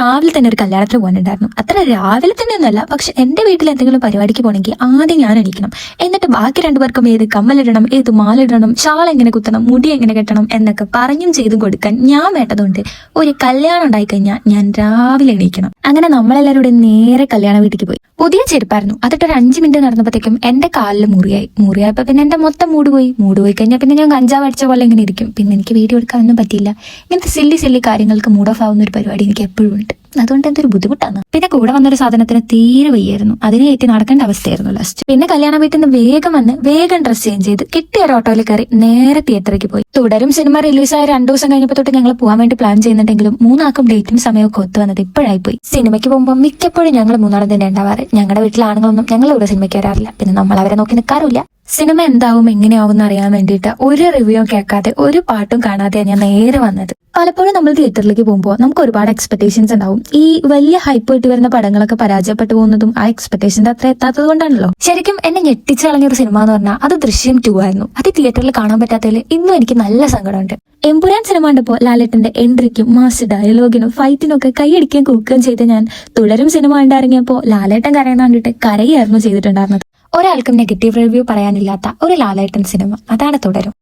രാവിലെ തന്നെ ഒരു കല്യാണത്തിന് പോകാനുണ്ടായിരുന്നു. അത്ര രാവിലെ തന്നെ ഒന്നുമല്ല, പക്ഷെ എന്റെ വീട്ടിൽ എന്തെങ്കിലും പരിപാടിക്ക് പോകണമെങ്കിൽ ആദ്യം ഞാൻ എണീക്കണം. എന്നിട്ട് ബാക്കി രണ്ടുപേർക്കും ഏത് കമ്മലിടണം, ഏത് മാലിടണം, ഷാൾ എങ്ങനെ കുത്തണം, മുടി എങ്ങനെ കെട്ടണം എന്നൊക്കെ പറഞ്ഞും ചെയ്തും കൊടുക്കാൻ ഞാൻ വേണ്ടതുകൊണ്ട് ഒരു കല്യാണം ഉണ്ടായി കഴിഞ്ഞാൽ ഞാൻ രാവിലെ എണീക്കണം. അങ്ങനെ നമ്മളെല്ലാവരും കൂടെ നേരെ കല്യാണ വീട്ടിലേക്ക് പോയി. പുതിയ ചെരുപ്പായിരുന്നു. അതിട്ട് ഒരു 5 മിനിറ്റ് നടന്നപ്പോഴത്തേക്കും എന്റെ കാലിൽ മുറിയായപ്പോ പിന്നെ എന്റെ മൊത്തം മൂഡ് പോയി കഴിഞ്ഞാൽ പിന്നെ ഞാൻ കഞ്ചാവ് അടിച്ച പോലെ ഇങ്ങനെ ഇരിക്കും. പിന്നെ എനിക്ക് വീഡിയോ എടുക്കാനൊന്നും പറ്റിയില്ല. ഇങ്ങനത്തെ സില്ലി കാര്യങ്ങൾക്ക് മൂഡ് ഓഫ് ആവുന്ന ഒരു പരിപാടി എനിക്ക് എപ്പോഴും ഉണ്ട്. അതുകൊണ്ട് എന്തൊരു ബുദ്ധിമുട്ടാണ്. പിന്നെ കൂടെ വന്നൊരു സാധനത്തിന് തീരെ വയ്യായിരുന്നു. അതിനെ ഏറ്റി നടക്കേണ്ട അവസ്ഥയായിരുന്നു ലാസ്റ്റ്. പിന്നെ കല്യാണ വീട്ടിൽ നിന്ന് വേഗം ഡ്രസ് ചേഞ്ച് ചെയ്ത് കിട്ടിയ ഒരു ഓട്ടോയിൽ കയറി നേരെ തിയേറ്ററിലേക്ക് പോയി. തുടരും സിനിമ റിലീസായ 2 ദിവസം കഴിഞ്ഞപ്പോൾ തൊട്ട് ഞങ്ങൾ പോകാൻ വേണ്ടി പ്ലാൻ ചെയ്യുന്നുണ്ടെങ്കിലും മൂന്നാക്കും ഡേറ്റും സമയമൊക്കെ ഒത്തു വന്നത് ഇപ്പോഴായി പോയി. സിനിമയ്ക്ക് പോകുമ്പോൾ മിക്കപ്പോഴും ഞങ്ങൾ മൂന്നാളും തന്നെ ഉണ്ടാവാറ്. ഞങ്ങളുടെ വീട്ടിലെ ആണുങ്ങളൊന്നും ഞങ്ങളിവിടെ സിനിമയ്ക്ക് വരാറില്ല. പിന്നെ നമ്മൾ അവരെ നോക്കി നിൽക്കാറില്ല. സിനിമ എന്താവും എങ്ങനെയാവും എന്ന് അറിയാൻ വേണ്ടിയിട്ട് ഒരു റിവ്യൂ കേൾക്കാതെ ഒരു പാട്ടും കാണാതെ ഞാൻ നേരെ വന്നത്. പലപ്പോഴും നമ്മൾ തിയേറ്ററിലേക്ക് പോകുമ്പോൾ നമുക്ക് ഒരുപാട് എക്സ്പെക്ടേഷൻസ് ഉണ്ടാവും. ഈ വലിയ ഹൈപ്പ് ഇട്ട് വരുന്ന പടങ്ങളൊക്കെ പരാജയപ്പെട്ടു പോകുന്നതും ആ എക്സ്പെക്ടേഷന്റെ അത്ര എത്താത്തത് കൊണ്ടാണല്ലോ. ശരിക്കും എന്നെ ഞെട്ടിച്ച് കളഞ്ഞൊരു സിനിമ എന്ന് പറഞ്ഞാൽ അത് ദൃശ്യം 2 ആയിരുന്നു. അത് തിയേറ്ററിൽ കാണാൻ പറ്റാത്തതിൽ ഇന്നും എനിക്ക് നല്ല സങ്കടമുണ്ട്. എമ്പുരാൻ സിനിമ കണ്ടപ്പോൾ ലാലേട്ടന്റെ എൻട്രിക്കും മാസ് ഡയലോഗിനും ഫൈറ്റിനും ഒക്കെ കൈയടിക്കുകയും കൂക്കുകയും ചെയ്ത് ഞാൻ തുടരും സിനിമ കണ്ടിറങ്ങിയപ്പോൾ ലാലേട്ടൻ കരയുന്ന കണ്ടിട്ട് കരയായിരുന്നു ചെയ്തിട്ടുണ്ടായിരുന്നത്. ഒരാൾക്കും നെഗറ്റീവ് റിവ്യൂ പറയാനില്ലാത്ത ഒരു ലാലേട്ടൻ സിനിമ, അതാണ് തുടരും.